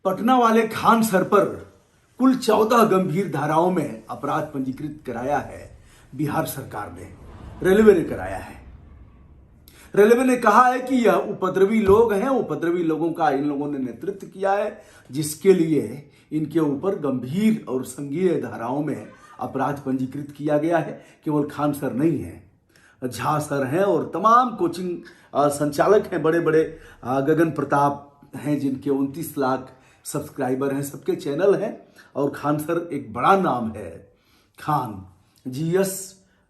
पटना वाले खान सर पर कुल 14 गंभीर धाराओं में अपराध पंजीकृत कराया है बिहार सरकार ने, रेलवे ने कराया है। रेलवे ने कहा है कि यह उपद्रवी लोग हैं, उपद्रवी लोगों का इन लोगों ने नेतृत्व किया है, जिसके लिए इनके ऊपर गंभीर और संज्ञेय धाराओं में अपराध पंजीकृत किया गया है। केवल खान सर नहीं है, झा सर हैं और तमाम कोचिंग संचालक हैं, बड़े बड़े गगन प्रताप हैं जिनके 29 लाख सब्सक्राइबर हैं, सबके चैनल हैं। और खान सर एक बड़ा नाम है, Khan GS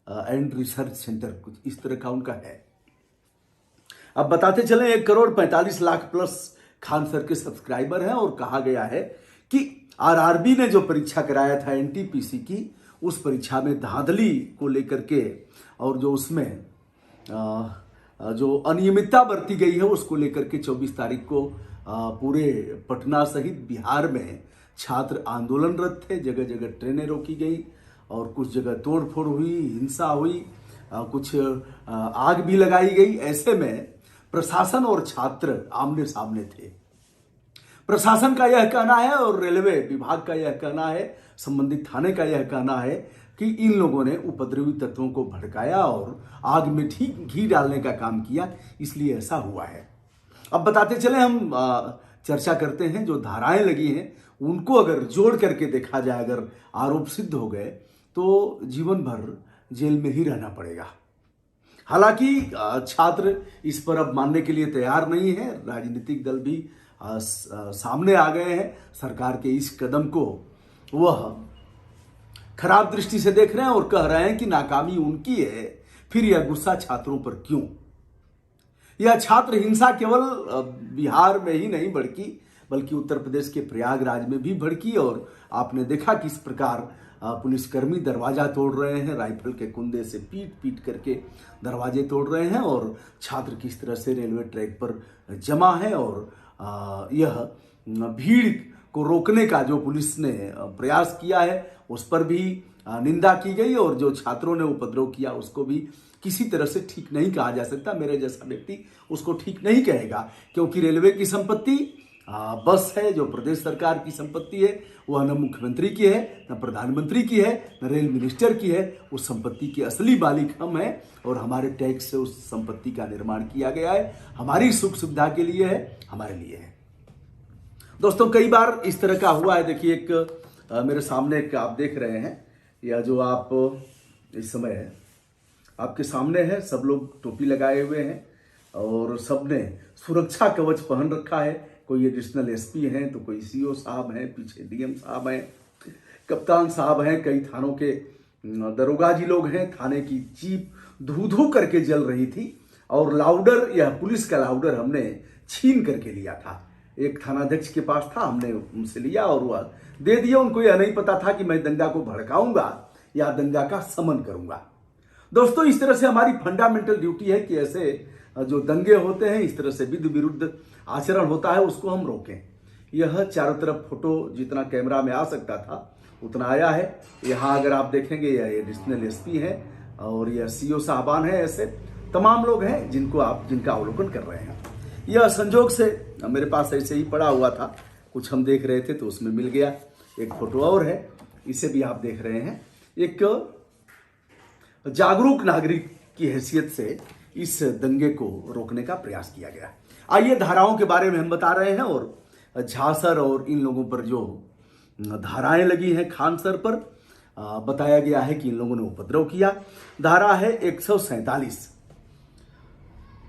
and research centre, कुछ इस तरह का उनका है। अब बताते चले 1,45,00,000 प्लस खान सर के सब्सक्राइबर हैं। और कहा गया है कि आरआरबी ने जो परीक्षा कराया था एनटीपीसी की, उस परीक्षा में धांधली को लेकर के और जो उसमें जो अनियमितता बरती गई है उसको लेकर के 24 तारीख को पूरे पटना सहित बिहार में छात्र आंदोलनरत थे। जगह जगह ट्रेनें रोकी गई और कुछ जगह तोड़फोड़ हुई, हिंसा हुई, कुछ आग भी लगाई गई। ऐसे में प्रशासन और छात्र आमने सामने थे। प्रशासन का यह कहना है और रेलवे विभाग का यह कहना है, संबंधित थाने का यह कहना है कि इन लोगों ने उपद्रवी तत्वों को भड़काया और आग में ठीक घी डालने का काम किया, इसलिए ऐसा हुआ है। अब बताते चले, हम चर्चा करते हैं जो धाराएं लगी हैं उनको अगर जोड़ करके देखा जाए, अगर आरोप सिद्ध हो गए तो जीवन भर जेल में ही रहना पड़ेगा। हालांकि छात्र इस पर अब मानने के लिए तैयार नहीं है, राजनीतिक दल भी सामने आ गए हैं। सरकार के इस कदम को वह खराब दृष्टि से देख रहे हैं और कह रहे हैं कि नाकामी उनकी है, फिर यह गुस्सा छात्रों पर क्यों। यह छात्र हिंसा केवल बिहार में ही नहीं भड़की, बल्कि उत्तर प्रदेश के प्रयागराज में भी भड़की। और आपने देखा किस प्रकार पुलिसकर्मी दरवाजा तोड़ रहे हैं, राइफल के कुंदे से पीट पीट करके दरवाजे तोड़ रहे हैं और छात्र किस तरह से रेलवे ट्रैक पर जमा है। और यह भीड़ को रोकने का जो पुलिस ने प्रयास किया है उस पर भी निंदा की गई और जो छात्रों ने उपद्रव किया उसको भी किसी तरह से ठीक नहीं कहा जा सकता। मेरे जैसा व्यक्ति उसको ठीक नहीं कहेगा, क्योंकि रेलवे की संपत्ति बस है जो प्रदेश सरकार की संपत्ति है, वह न मुख्यमंत्री की है, न प्रधानमंत्री की है, न रेल मिनिस्टर की है। उस संपत्ति के असली मालिक हम हैं और हमारे टैक्स से उस संपत्ति का निर्माण किया गया है, हमारी सुख सुविधा के लिए है, हमारे लिए है। दोस्तों, कई बार इस तरह का हुआ है। देखिए, एक मेरे सामने एक आप देख रहे हैं, या जो आप इस समय आपके सामने है, सब लोग टोपी लगाए हुए हैं और सबने सुरक्षा कवच पहन रखा है। कोई एडिशनल एसपी हैं, तो कोई सीओ साहब हैं, पीछे डीएम साहब हैं, कप्तान साहब हैं, कई थानों के दरोगा जी लोग हैं। थाने की जीप धू धू करके जल रही थी और लाउडर, यह पुलिस का लाउडर हमने छीन करके लिया था। एक थानाध्यक्ष के पास था, हमने उनसे लिया और वह दे दिया। उनको यह नहीं पता था कि मैं दंगा को भड़काऊंगा या दंगा का समन करूंगा। दोस्तों, इस तरह से हमारी फंडामेंटल ड्यूटी है कि ऐसे जो दंगे होते हैं, इस तरह से विधि विरुद्ध आचरण होता है, उसको हम रोकें। यह चारों तरफ फोटो जितना कैमरा में आ सकता था उतना आया है। यहाँ अगर आप देखेंगे, यह एडिशनल एसपी है और यह सीओ साहबान है, ऐसे तमाम लोग हैं जिनका अवलोकन कर रहे हैं। यह संजोग से मेरे पास ऐसे ही पड़ा हुआ था, कुछ हम देख रहे थे तो उसमें मिल गया। एक फोटो और है, इसे भी आप देख रहे हैं। एक जागरूक नागरिक की हैसियत से इस दंगे को रोकने का प्रयास किया गया। आइए, धाराओं के बारे में हम बता रहे हैं और झा सर और इन लोगों पर जो धाराएं लगी हैं, खान सर पर बताया गया है कि इन लोगों ने उपद्रव किया। धारा है 147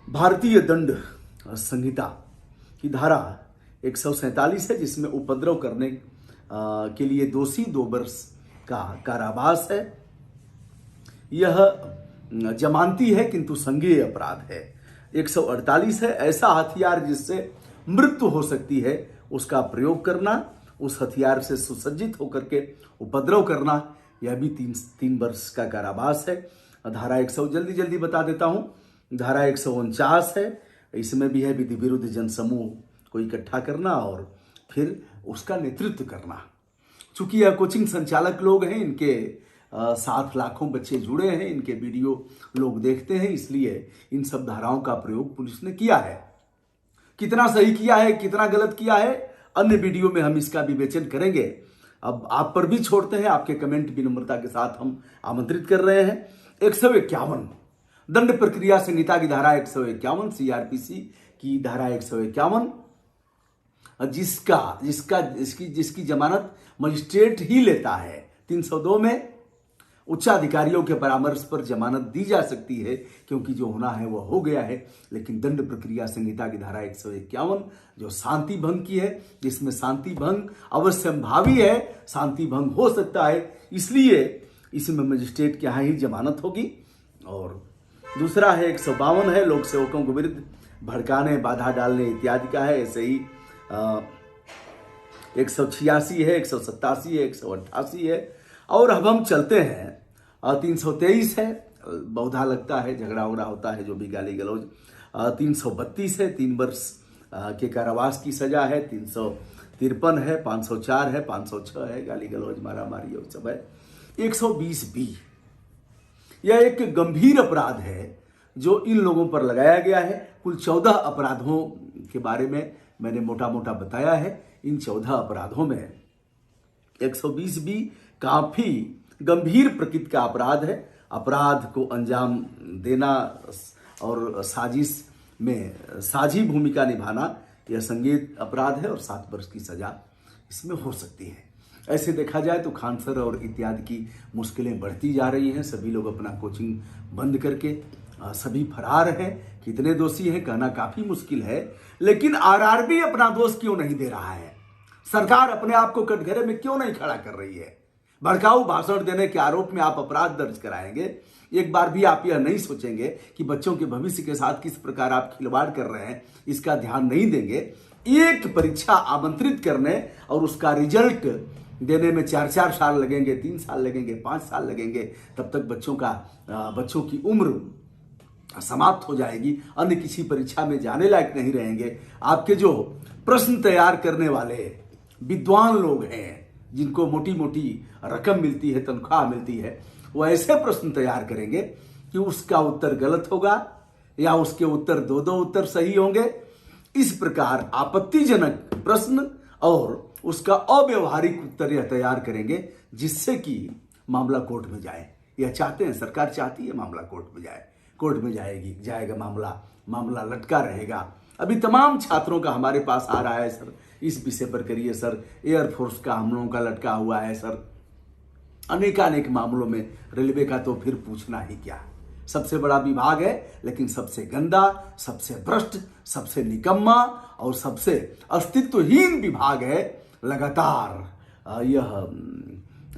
भारतीय दंड संहिता की धारा 147 है, जिसमें उपद्रव करने के लिए दोषी 2 वर्ष का कारावास है। यह जमानती है किंतु संज्ञेय अपराध है। 148 है ऐसा हथियार जिससे मृत्यु हो सकती है उसका प्रयोग करना, उस हथियार से सुसज्जित होकर के उपद्रव करना, यह भी 3 वर्ष का कारावास है। धारा 100 जल्दी बता देता हूं। धारा 149 है, इसमें भी है विधि विरुद्ध जनसमूह को इकट्ठा करना और फिर उसका नेतृत्व करना। चूंकि यह कोचिंग संचालक लोग हैं, इनके 7 लाखों बच्चे जुड़े हैं, इनके वीडियो लोग देखते हैं, इसलिए इन सब धाराओं का प्रयोग पुलिस ने किया है। कितना सही किया है, कितना गलत किया है, अन्य वीडियो में हम इसका विवेचन करेंगे। अब आप पर भी छोड़ते हैं, आपके कमेंट विनम्रता के साथ हम आमंत्रित कर रहे हैं। 151 दंड प्रक्रिया संहिता की धारा 151, सीआरपीसी की धारा 151, जिसकी जमानत मजिस्ट्रेट ही लेता है। 302 में उच्चाधिकारियों के परामर्श पर जमानत दी जा सकती है, क्योंकि जो होना है वो हो गया है। लेकिन दंड प्रक्रिया संहिता की धारा 151 जो शांति भंग की है, जिसमें शांति भंग अवश्यंभावी है, शांति भंग हो सकता है, इसलिए इसमें मजिस्ट्रेट के यहाँ ही जमानत होगी। और दूसरा है 152 है, लोक सेवकों को विरुद्ध भड़काने, बाधा डालने इत्यादि का है। ऐसे ही 186 है, 187 है, 188 है। और अब हम चलते हैं 323 है, बहुधा लगता है, झगड़ा उगड़ा होता है जो भी गाली गलौज। 332 है, 3 वर्ष के कारावास की सजा है। 353 है, 504 है, 506 है, गाली गलौज मारा मारी और सब है। 120B यह एक गंभीर अपराध है जो इन लोगों पर लगाया गया है। कुल 14 अपराधों के बारे में मैंने मोटा मोटा बताया है। इन 14 अपराधों में 120B काफी गंभीर प्रकृति का अपराध है। अपराध को अंजाम देना और साजिश में साझी भूमिका निभाना यह संगीत अपराध है और 7 वर्ष की सजा इसमें हो सकती है। ऐसे देखा जाए तो खान सर और इत्यादि की मुश्किलें बढ़ती जा रही हैं। सभी लोग अपना कोचिंग बंद करके सभी फरार हैं। कितने दोषी हैं कहना काफी मुश्किल है, लेकिन आरआरबी अपना दोष क्यों नहीं दे रहा है? सरकार अपने आप को कटघरे में क्यों नहीं खड़ा कर रही है? भड़काऊ भाषण देने के आरोप में आप अपराध दर्ज कराएंगे, एक बार भी आप यह नहीं सोचेंगे कि बच्चों के भविष्य के साथ किस प्रकार आप खिलवाड़ कर रहे हैं, इसका ध्यान नहीं देंगे। एक परीक्षा आमंत्रित करने और उसका रिजल्ट देने में 4-4 साल लगेंगे, 3 साल लगेंगे, 5 साल लगेंगे, तब तक बच्चों की उम्र समाप्त हो जाएगी, अन्य किसी परीक्षा में जाने लायक नहीं रहेंगे। आपके जो प्रश्न तैयार करने वाले विद्वान लोग हैं, जिनको मोटी मोटी रकम मिलती है, तनख्वाह मिलती है, वो ऐसे प्रश्न तैयार करेंगे कि उसका उत्तर गलत होगा या उसके उत्तर 2-2 उत्तर सही होंगे। इस प्रकार आपत्तिजनक प्रश्न और उसका अव्यवहारिक उत्तर यह तैयार करेंगे, जिससे कि मामला कोर्ट में जाए। यह चाहते हैं, सरकार चाहती है मामला कोर्ट में जाए, कोर्ट में जाएगा मामला लटका रहेगा। अभी तमाम छात्रों का हमारे पास आ रहा है, सर इस विषय पर करिए, सर एयरफोर्स का हम लोगों का लटका हुआ है, सर अनेकानेक मामलों में। रेलवे का तो फिर पूछना ही क्या, सबसे बड़ा विभाग है, लेकिन सबसे गंदा, सबसे भ्रष्ट, सबसे निकम्मा और सबसे अस्तित्वहीन विभाग है। लगातार यह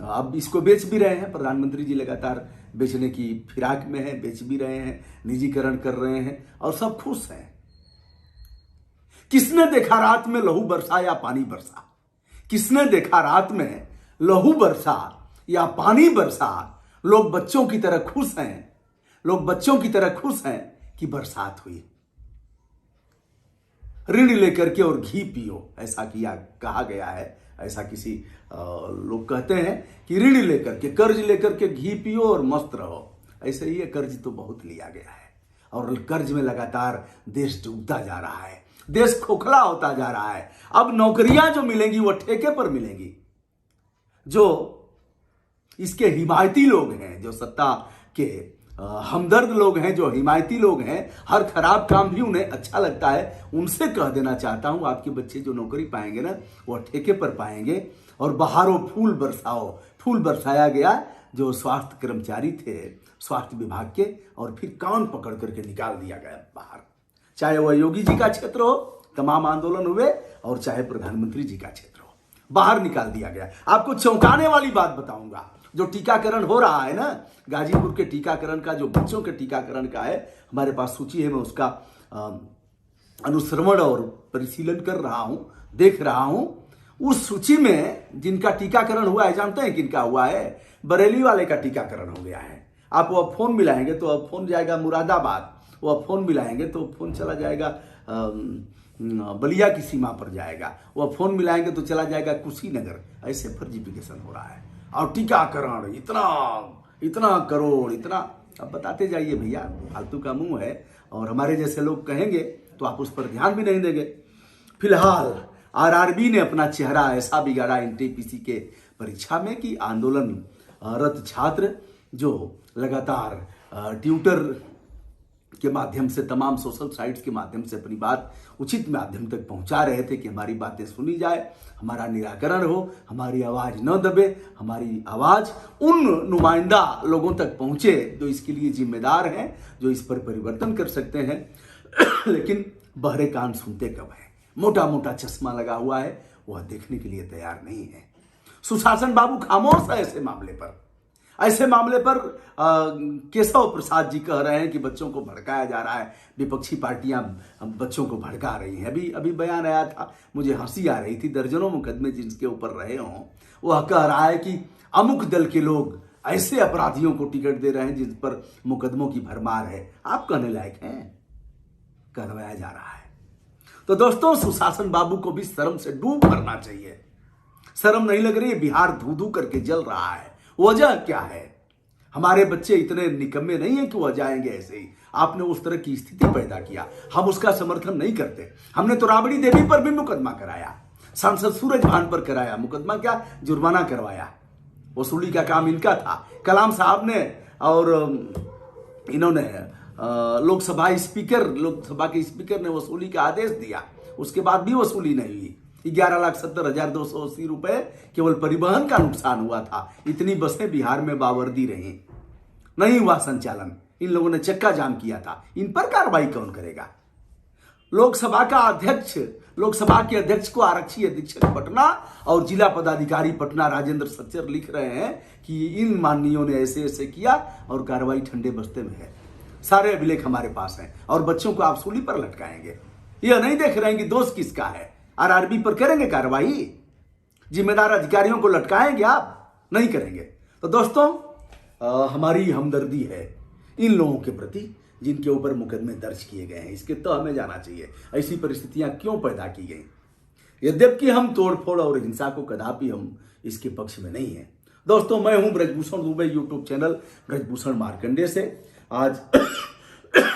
अब इसको बेच भी रहे हैं, प्रधानमंत्री जी लगातार बेचने की फिराक में है, बेच भी रहे हैं, निजीकरण कर रहे हैं और सब खुश हैं। किसने देखा रात में लहू बरसा या पानी बरसा? किसने देखा रात में लहू बरसा या पानी बरसा? लोग बच्चों की तरह खुश हैं, लोग बच्चों की तरह खुश हैं कि बरसात हुई। ऋण लेकर के और घी पियो, ऐसा कहा गया है। ऐसा किसी लोग कहते हैं कि ऋण लेकर के, कर्ज लेकर के घी पियो और मस्त रहो। ऐसे ही कर्ज तो बहुत लिया गया है और कर्ज में लगातार देश डूबता जा रहा है, देश खोखला होता जा रहा है। अब नौकरियां जो मिलेंगी वो ठेके पर मिलेंगी। जो इसके हिमायती लोग हैं, जो सत्ता के हमदर्द लोग हैं, जो हिमायती लोग हैं, हर खराब काम भी उन्हें अच्छा लगता है। उनसे कह देना चाहता हूं, आपके बच्चे जो नौकरी पाएंगे ना, वो ठेके पर पाएंगे। और बहारो फूल बरसाओ, फूल बरसाया गया जो स्वास्थ्य कर्मचारी थे स्वास्थ्य विभाग के, और फिर कान पकड़ करके निकाल दिया गया बाहर। चाहे वह योगी जी का क्षेत्र हो, तमाम आंदोलन हुए, और चाहे प्रधानमंत्री जी का क्षेत्र हो, बाहर निकाल दिया गया। आपको चौंकाने वाली बात बताऊंगा, जो टीकाकरण हो रहा है ना, गाजीपुर के टीकाकरण का, जो बच्चों के टीकाकरण का है, हमारे पास सूची है, मैं उसका अनुश्रवण और परिशीलन कर रहा हूं, देख रहा हूं। उस सूची में जिनका टीकाकरण हुआ है, जानते हैं किनका हुआ है? बरेली वाले का टीकाकरण हो गया है। आप वो फोन मिलाएंगे तो अब फोन जाएगा मुरादाबाद, वो फोन मिलाएंगे तो फोन चला जाएगा बलिया की सीमा पर जाएगा, वो फोन मिलाएंगे तो चला जाएगा कुशीनगर। ऐसे फर्जिफिकेशन हो रहा है। और टीकाकरण इतना करोड़, इतना, अब बताते जाइए भैया, फालतू का मुंह है। और हमारे जैसे लोग कहेंगे तो आप उस पर ध्यान भी नहीं देंगे। फिलहाल आरआरबी ने अपना चेहरा ऐसा बिगाड़ा एनटीपीसी के परीक्षा में कि आंदोलनरत छात्र जो लगातार ट्विटर के माध्यम से, तमाम सोशल साइट्स के माध्यम से अपनी बात उचित माध्यम तक पहुंचा रहे थे कि हमारी बातें सुनी जाए, हमारा निराकरण हो, हमारी आवाज न दबे, हमारी आवाज उन नुमाइंदा लोगों तक पहुंचे जो इसके लिए जिम्मेदार हैं, जो इस पर परिवर्तन कर सकते हैं। लेकिन बहरे कान सुनते कब है? मोटा मोटा चश्मा लगा हुआ है, वह देखने के लिए तैयार नहीं है। सुशासन बाबू खामोश है ऐसे मामले पर। ऐसे मामले पर केशव प्रसाद जी कह रहे हैं कि बच्चों को भड़काया जा रहा है, विपक्षी पार्टियां बच्चों को भड़का रही हैं। अभी बयान आया था, मुझे हंसी आ रही थी। दर्जनों मुकदमे जिसके ऊपर रहे हों, वह कह रहा है कि अमुक दल के लोग ऐसे अपराधियों को टिकट दे रहे हैं जिन पर मुकदमों की भरमार है। आप कहने लायक हैं, करवाया जा रहा है। तो दोस्तों, सुशासन बाबू को भी शर्म से डूब मरना चाहिए। शर्म नहीं लग रही है? बिहार धू धू करके जल रहा है। वजह क्या है? हमारे बच्चे इतने निकम्मे नहीं है कि वह जाएंगे ऐसे ही। आपने उस तरह की स्थिति पैदा किया, हम उसका समर्थन नहीं करते। हमने तो राबड़ी देवी पर भी मुकदमा कराया, सांसद सूरज भान पर कराया, मुकदमा क्या, जुर्माना करवाया। वसूली का काम इनका था। कलाम साहब ने और इन्होंने लोकसभा के स्पीकर ने वसूली का आदेश दिया, उसके बाद भी वसूली नहीं हुई। 11,70,280 रुपए केवल परिवहन का नुकसान हुआ था। इतनी बसें बिहार में बावर्दी रही, नहीं हुआ संचालन। इन लोगों ने चक्का जाम किया था। इन पर कार्रवाई कौन करेगा? लोकसभा के अध्यक्ष को आरक्षी अधीक्षक पटना और जिला पदाधिकारी पटना राजेंद्र सच्चर लिख रहे हैं कि इन माननीयों ने ऐसे ऐसे किया और कार्रवाई ठंडे बस्ते में है। सारे अभिलेख हमारे पास हैं और बच्चों को आप सूली पर लटकाएंगे। यह नहीं देख रहे हैं कि दोष किसका है। आरआरबी पर करेंगे कार्रवाई, जिम्मेदार अधिकारियों को लटकाएंगे आप? नहीं करेंगे। तो दोस्तों, हमारी हमदर्दी है इन लोगों के प्रति जिनके ऊपर मुकदमे दर्ज किए गए हैं। इसके तो हमें जाना चाहिए ऐसी परिस्थितियां क्यों पैदा की गई। यद्यपि हम तोड़फोड़ और हिंसा को कदापि हम इसके पक्ष में नहीं है। दोस्तों, मैं हूं ब्रजभूषण दुबे, यूट्यूब चैनल ब्रजभूषण मार्कंडे से। आज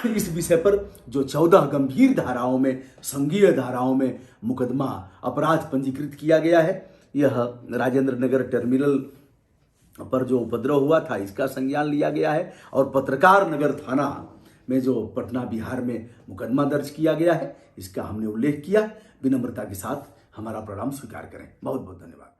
इस विषय पर जो 14 गंभीर धाराओं में, संघीय धाराओं में मुकदमा अपराध पंजीकृत किया गया है, यह राजेंद्र नगर टर्मिनल पर जो उपद्रव हुआ था इसका संज्ञान लिया गया है, और पत्रकार नगर थाना में जो पटना बिहार में मुकदमा दर्ज किया गया है इसका हमने उल्लेख किया। विनम्रता के साथ हमारा प्रणाम स्वीकार करें। बहुत बहुत धन्यवाद।